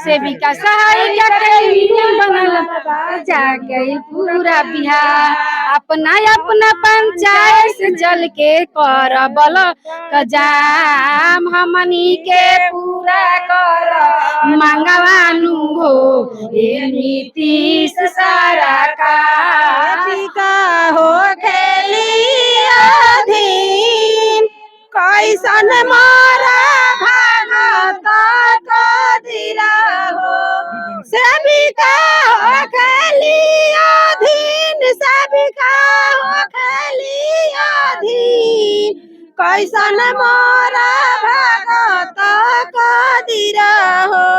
सेविका सहायिका के यूनियन बनल जा गई पूरा बिहार। अपना अपना पंचायत से जल के कर बल जाम हमनी के पूरा कर मांगवानू हो ये नीतीश सारा का हो खेली अधीन कैसन मारा भागत कदिरा हो सेविका हो खेली अधीन सेविका हो खेली अधीन कैसन मारा भागत कदिरा हो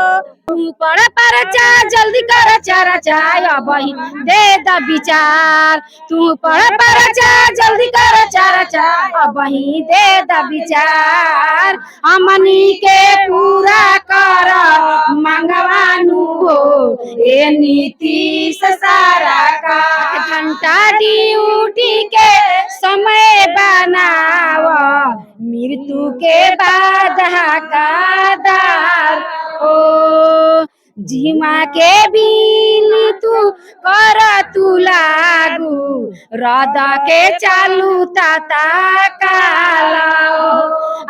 पर परचा जल्दी कर चारा चाय अबही दे द विचार। तू पर परचा जल्दी कर चारा चाय अबही दे द विचार। हमनी के पूरा कर मांगवानू हो ए नीतीश सारा का। घंटा ड्यूटी के समय बनाव मृत्यु के बाद हकादार ओ जीमा के बिल तू कर तू लागू रद के चालू ताता कालाओ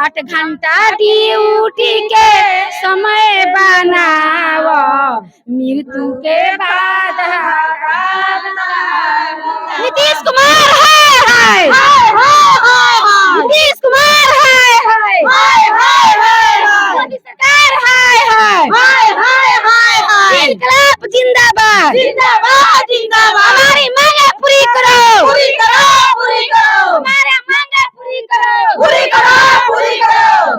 8 घंटा ड्यूटी के समय बनाव मृत्यु के बाद नीतीश कुमार है नीतीश कुमार है मोदी सरकार है इनकलाब जिंदाबाद जिंदाबाद जिंदाबाद हमारी मांगे पूरी करो हमारे मांगे पूरी करो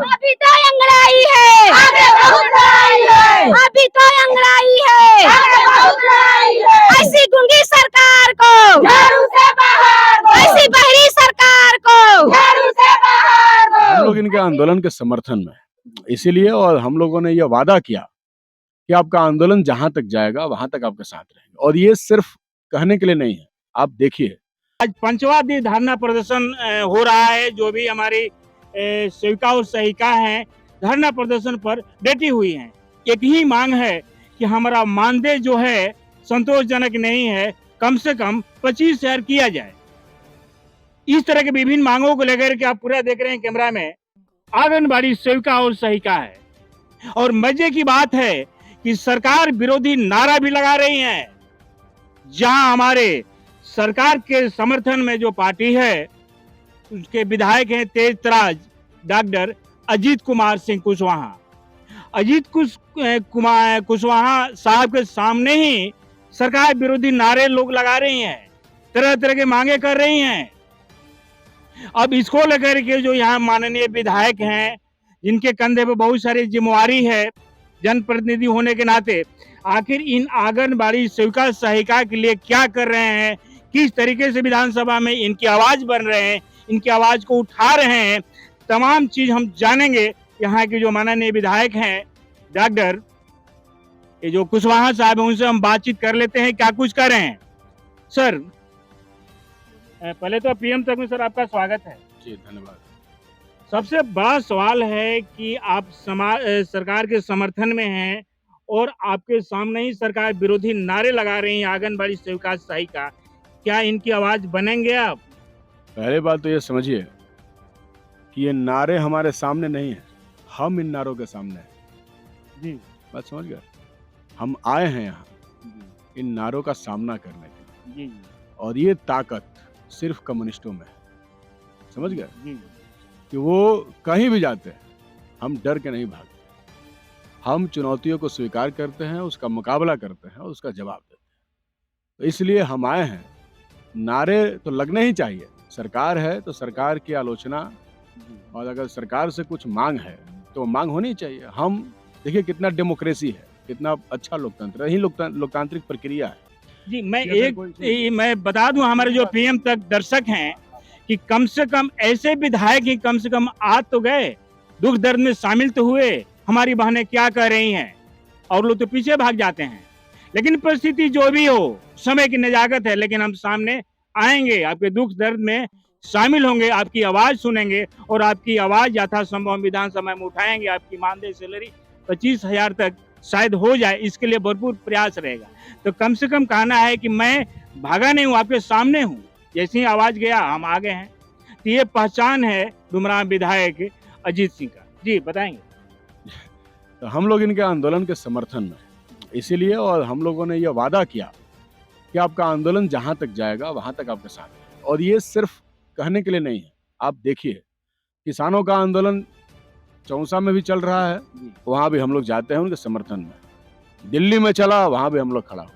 अभी तो अंगड़ाई है आगे बहुत लड़ाई है अभी तो अंगड़ाई है आगे बहुत लड़ाई है ऐसी गुंगी सरकार को झाड़ू से बाहर दो ऐसी बहरी सरकार को झाड़ू से बाहर दो हम लोग इनके आंदोलन के समर्थन में इसीलिए और हम लोगों ने यह वादा किया कि आपका आंदोलन जहां तक जाएगा वहां तक आपके साथ रहेंगे और ये सिर्फ कहने के लिए नहीं है। आप देखिए आज 5वां दिन धरना प्रदर्शन हो रहा है। जो भी हमारी सेविका और सहायिका हैं धरना प्रदर्शन पर डटी हुई हैं। एक ही मांग है कि हमारा मानदेय जो है संतोषजनक नहीं है, कम से कम 25,000 किया जाए। इस तरह के विभिन्न मांगों को लेकर के आप पूरा देख रहे हैं कैमरा में। आंगनबाड़ी सेविका और सहायिका है और मजे की बात है कि सरकार विरोधी नारा भी लगा रही हैं। जहां हमारे सरकार के समर्थन में जो पार्टी है उसके विधायक हैं तेज तराज डॉक्टर अजीत कुमार सिंह कुशवाहा। अजीत कुमार कुशवाहा साहब के सामने ही सरकार विरोधी नारे लोग लगा रही हैं, तरह तरह के मांगे कर रही हैं। अब इसको लेकर के जो यहाँ माननीय विधायक हैं जिनके कंधे पे बहुत सारी जिम्मेवारी है जनप्रतिनिधि होने के नाते, आखिर इन आंगनबाड़ी सेविका सहायिका के लिए क्या कर रहे हैं, किस तरीके से विधानसभा में इनकी आवाज बन रहे हैं, इनकी आवाज को उठा रहे हैं, तमाम चीज हम जानेंगे। यहाँ के जो माननीय विधायक हैं डॉक्टर ये जो कुशवाहा साहब हैं उनसे हम बातचीत कर लेते हैं क्या कुछ कर रहे हैं। सर पहले तो पीएम तक में सर आपका स्वागत है। जी धन्यवाद। सबसे बड़ा सवाल है कि आप सरकार के समर्थन में हैं और आपके सामने ही सरकार विरोधी नारे लगा रही है आंगनबाड़ी सेविका सहायिका, क्या इनकी आवाज बनेंगे आप? पहले बात तो ये समझिए कि ये नारे हमारे सामने नहीं है, हम इन नारों के सामने हैं। जी बात समझ गए? हम आए हैं यहाँ इन नारों का सामना करने के लिए जी और ये ताकत सिर्फ कम्युनिस्टों में है। समझ गए जी कि वो कहीं भी जाते हैं हम डर के नहीं भागते, हम चुनौतियों को स्वीकार करते हैं, उसका मुकाबला करते हैं और उसका जवाब देते हैं। तो इसलिए हम आए हैं। नारे तो लगने ही चाहिए, सरकार है तो सरकार की आलोचना और अगर सरकार से कुछ मांग है तो मांग होनी चाहिए। हम देखिए कितना डेमोक्रेसी है, कितना अच्छा लोकतंत्र है, यही लोकतांत्रिक प्रक्रिया है। जी मैं बता दूं हमारे जो पीएम तक दर्शक हैं कि कम से कम ऐसे विधायक ही कम से कम आ तो गए, दुख दर्द में शामिल तो हुए, हमारी बहनें क्या कर रही हैं, और लोग तो पीछे भाग जाते हैं। लेकिन परिस्थिति जो भी हो, समय की नजाकत है, लेकिन हम सामने आएंगे, आपके दुख दर्द में शामिल होंगे, आपकी आवाज सुनेंगे और आपकी आवाज यथासंभव विधानसभा में उठाएंगे। आपकी मानदेय सैलरी 25,000 तक शायद हो जाए, इसके लिए भरपूर प्रयास रहेगा। तो कम से कम कहना है कि मैं भागा नहीं हूँ, आपके सामने हूँ, जैसे ही आवाज गया हम आगे हैं। तो ये पहचान है डुमरा विधायक अजीत सिंह का। जी बताएंगे। तो हम लोग इनके आंदोलन के समर्थन में हैं। इसीलिए और हम लोगों ने यह वादा किया कि आपका आंदोलन जहां तक जाएगा वहां तक आपके साथ है। और ये सिर्फ कहने के लिए नहीं है। आप देखिए, किसानों का आंदोलन चौसा में भी चल रहा है, वहां भी हम लोग जाते हैं उनके समर्थन में। दिल्ली में चला, वहां भी हम लोग खड़ा हो।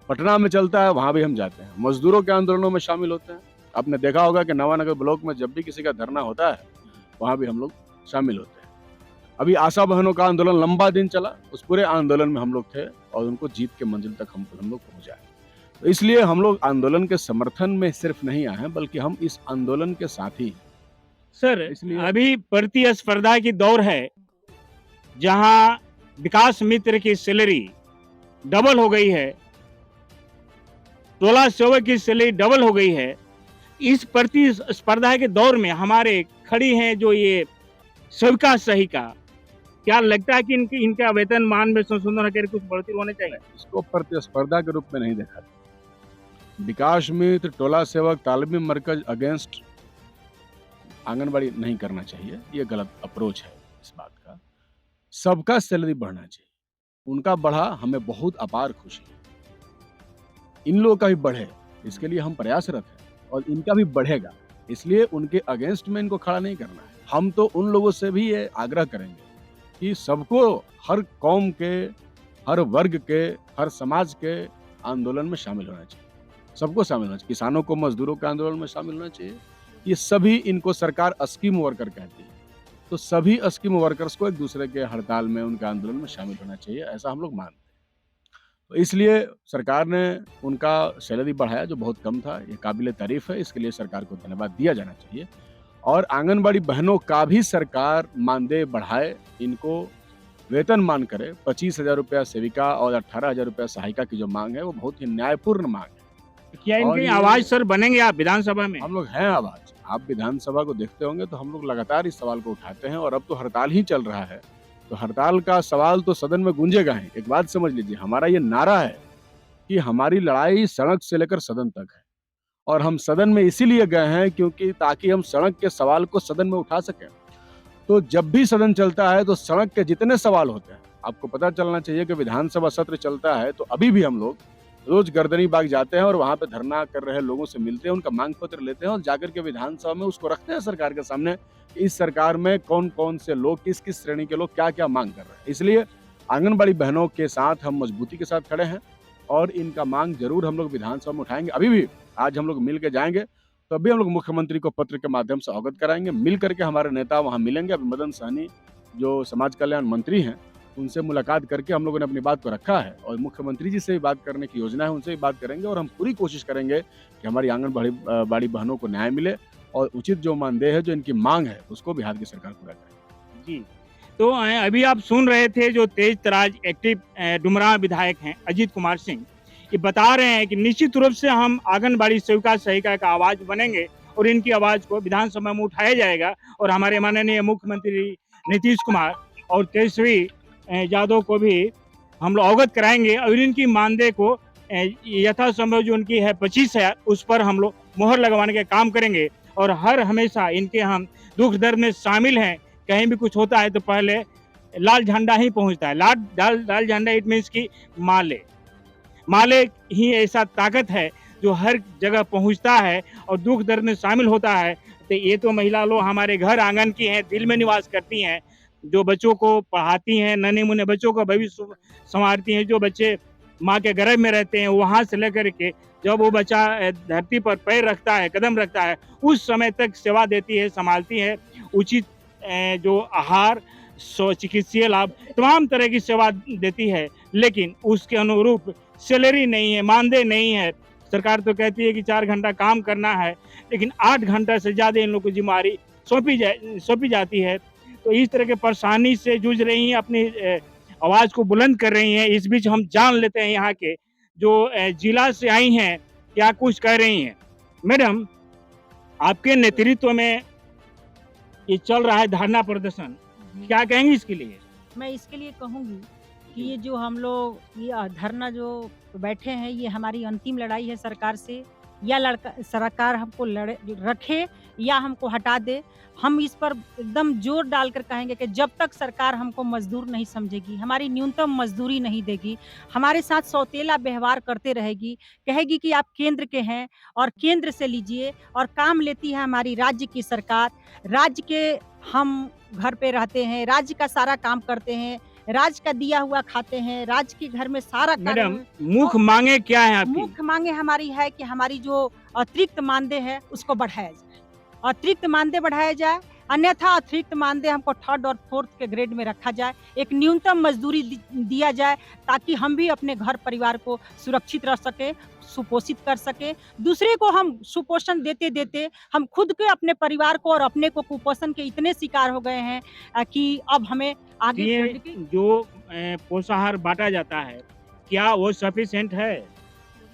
पटना में चलता है, वहां भी हम जाते हैं। मजदूरों के आंदोलनों में शामिल होते हैं। आपने देखा होगा कि नवानगर ब्लॉक में जब भी किसी का धरना होता है, वहां भी हम लोग शामिल होते हैं। अभी आशा बहनों का आंदोलन लंबा दिन चला, उस पूरे आंदोलन में हम लोग थे और उनको जीत के मंजिल तक हम लोग पहुंचाए। तो इसलिए हम लोग आंदोलन के समर्थन में सिर्फ नहीं आए हैं, बल्कि हम इस आंदोलन के साथी हैं। सर इसलिए अभी प्रतिस्पर्धा की दौर है, जहां विकास मित्र की सैलरी डबल हो गई है, टोला सेवक की सैलरी डबल हो गई है। इस प्रतिस्पर्धा के दौर में हमारे खड़ी हैं जो ये सेविका सहिका, क्या लगता है कि इनका वेतन मान में संशोधन करके कुछ बढ़ोतरी होनी चाहिए? इसको प्रतिस्पर्धा के रूप में नहीं देखा। विकास मित्र, टोला सेवक, तालमी मरकज अगेंस्ट आंगनबाड़ी नहीं करना चाहिए। ये गलत अप्रोच है इस बात का। सबका सैलरी बढ़ना चाहिए। उनका बढ़ा, हमें बहुत अपार खुशी है। इन लोगों का भी बढ़े, इसके लिए हम प्रयासरत हैं और इनका भी बढ़ेगा। इसलिए उनके अगेंस्ट में इनको खड़ा नहीं करना है। हम तो उन लोगों से भी ये आग्रह करेंगे कि सबको, हर कौम के, हर वर्ग के, हर समाज के आंदोलन में शामिल होना चाहिए। सबको शामिल होना चाहिए। किसानों को मजदूरों के आंदोलन में शामिल होना चाहिए। ये सभी, इनको सरकार स्कीम वर्कर कहती है, तो सभी स्कीम वर्कर्स को एक दूसरे के हड़ताल में, उनके आंदोलन में शामिल होना चाहिए, ऐसा हम लोग मानते हैं। तो इसलिए सरकार ने उनका सैलरी बढ़ाया, जो बहुत कम था। ये काबिल तारीफ है, इसके लिए सरकार को धन्यवाद दिया जाना चाहिए। और आंगनबाड़ी बहनों का भी सरकार मानदेय बढ़ाए, इनको वेतन मान करे। 25,000 रुपया सेविका और 18,000 रुपया सहायिका की जो मांग है, वो बहुत ही न्यायपूर्ण मांग है। क्या और इनकी ये- आवाज सर बनेंगे आप विधानसभा में? हम लोग हैं आवाज। आप विधानसभा को देखते होंगे तो हम लोग लगातार इस सवाल को उठाते हैं। और अब तो हड़ताल ही चल रहा है, तो हड़ताल का सवाल तो सदन में गूंजेगा ही। एक बात समझ लीजिए, हमारा ये नारा है कि हमारी लड़ाई सड़क से लेकर सदन तक है। और हम सदन में इसीलिए गए हैं क्योंकि ताकि हम सड़क के सवाल को सदन में उठा सकें। तो जब भी सदन चलता है तो सड़क के जितने सवाल होते हैं, आपको पता चलना चाहिए कि विधानसभा सत्र चलता है तो अभी भी हम लोग रोज गर्दनी बाग जाते हैं और वहां पे धरना कर रहे लोगों से मिलते हैं, उनका मांग पत्र लेते हैं और जाकर के विधानसभा में उसको रखते हैं सरकार के सामने। इस सरकार में कौन कौन से लोग, किस किस श्रेणी के लोग क्या क्या मांग कर रहे हैं। इसलिए आंगनबाड़ी बहनों के साथ हम मजबूती के साथ खड़े हैं और इनका मांग जरूर हम लोग विधानसभा में उठाएंगे। अभी भी आज हम लोग मिल के जाएंगे, तो अभी हम लोग मुख्यमंत्री को पत्र के माध्यम से अवगत कराएंगे। मिल करके हमारे नेता वहां मिलेंगे। अभी मदन सहनी जो समाज कल्याण मंत्री हैं, उनसे मुलाकात करके हम लोगों ने अपनी बात को रखा है और मुख्यमंत्री जी से भी बात करने की योजना है, उनसे भी बात करेंगे। और हम पूरी कोशिश करेंगे कि हमारी आंगनबाड़ी बहनों को न्याय मिले और उचित जो मानदेय है, जो इनकी मांग है, उसको बिहार की सरकार पूरा करे। जी, तो अभी आप सुन रहे थे जो तेज तराज एक्टिव डुमरा विधायक हैं अजीत कुमार सिंह, ये बता रहे हैं कि निश्चित रूप से हम आंगनबाड़ी सेविका सहायिका का आवाज बनेंगे और इनकी आवाज को विधानसभा में उठाया जाएगा। और हमारे माननीय मुख्यमंत्री नीतीश कुमार और तेजस्वी यादव को भी हम लोग अवगत कराएंगे और इनकी मानदेय को यथासंभव जो उनकी है 25,000, उस पर हम लोग मोहर लगवाने का काम करेंगे। और हर हमेशा इनके हम दुख दर्द में शामिल हैं। कहीं भी कुछ होता है तो पहले लाल झंडा ही पहुंचता है। लाल झंडा इट मीन्स की माले ही ऐसा ताकत है जो हर जगह पहुंचता है और दुख दर्द में शामिल होता है। तो ये तो महिला लोग हमारे घर आंगन की हैं, दिल में निवास करती हैं, जो बच्चों को पढ़ाती हैं, नन्हे मुन्ने बच्चों का भविष्य संवारती हैं। जो बच्चे माँ के गर्भ में रहते हैं, वहाँ से लेकर के जब वो बच्चा धरती पर पैर रखता है, कदम रखता है, उस समय तक सेवा देती है, संभालती है। उचित जो आहार, चिकित्सीय लाभ, तमाम तरह की सेवा देती है, लेकिन उसके अनुरूप सैलरी नहीं है, मानदेय नहीं है। सरकार तो कहती है कि 4 घंटा काम करना है, लेकिन 8 घंटा से ज़्यादा इन लोगों को जिम्मेदारी सौंपी जाती है। तो इस तरह के परेशानी से जूझ रही हैं, अपनी आवाज़ को बुलंद कर रही हैं। इस बीच हम जान लेते हैं यहाँ के जो जिला से आई हैं क्या कुछ कह रही हैं। मैडम, आपके नेतृत्व में ये चल रहा है धरना प्रदर्शन, क्या कहेंगी इसके लिए? मैं इसके लिए कहूंगी कि ये जो हम लोग ये धरना जो बैठे हैं, ये हमारी अंतिम लड़ाई है सरकार से। या सरकार हमको रखे या हमको हटा दे। हम इस पर एकदम जोर डालकर कहेंगे कि जब तक सरकार हमको मजदूर नहीं समझेगी, हमारी न्यूनतम मजदूरी नहीं देगी, हमारे साथ सौतेला व्यवहार करते रहेगी, कहेगी कि आप केंद्र के हैं और केंद्र से लीजिए, और काम लेती है हमारी राज्य की सरकार। राज्य के हम घर पे रहते हैं, राज्य का सारा काम करते हैं, राज्य का दिया हुआ खाते हैं, राज्य के घर में सारा मैडम, मुख्य मांगे क्या है आपकी? मुख्य मांगे हमारी है कि हमारी जो अतिरिक्त मानदेय है उसको बढ़ाया जाए, अतिरिक्त मानदेय बढ़ाया जाए, अन्यथा अतिरिक्त मानदेय हमको 3rd और 4th के ग्रेड में रखा जाए। एक न्यूनतम मजदूरी दिया जाए ताकि हम भी अपने घर परिवार को सुरक्षित रख सके, सुपोषित कर सके। दूसरे को हम सुपोषण देते देते हम खुद के अपने परिवार को और अपने को कुपोषण के इतने शिकार हो गए हैं कि अब हमें आगे ये बढ़ने की जो पोषाहार बांटा जाता है, क्या वो सफिशिएंट है?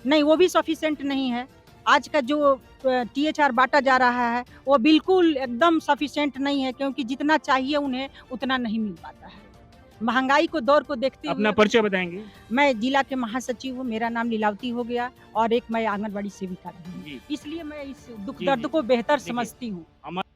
नहीं, वो भी सफिशिएंट नहीं है। आज का जो THR बांटा जा रहा है वो बिल्कुल एकदम सफिशिएंट नहीं है, क्योंकि जितना चाहिए उन्हें उतना नहीं मिल पाता है। महंगाई को दौर को देखते अपना हुए परिचय बताएंगे? मैं जिला के महासचिव हूँ, मेरा नाम लीलावती हो गया और एक मैं आंगनबाड़ी सेविका भी हूँ। जी। इसलिए मैं इस दुख जी, दर्द जी। को बेहतर देखिए, समझती हूँ। हमारे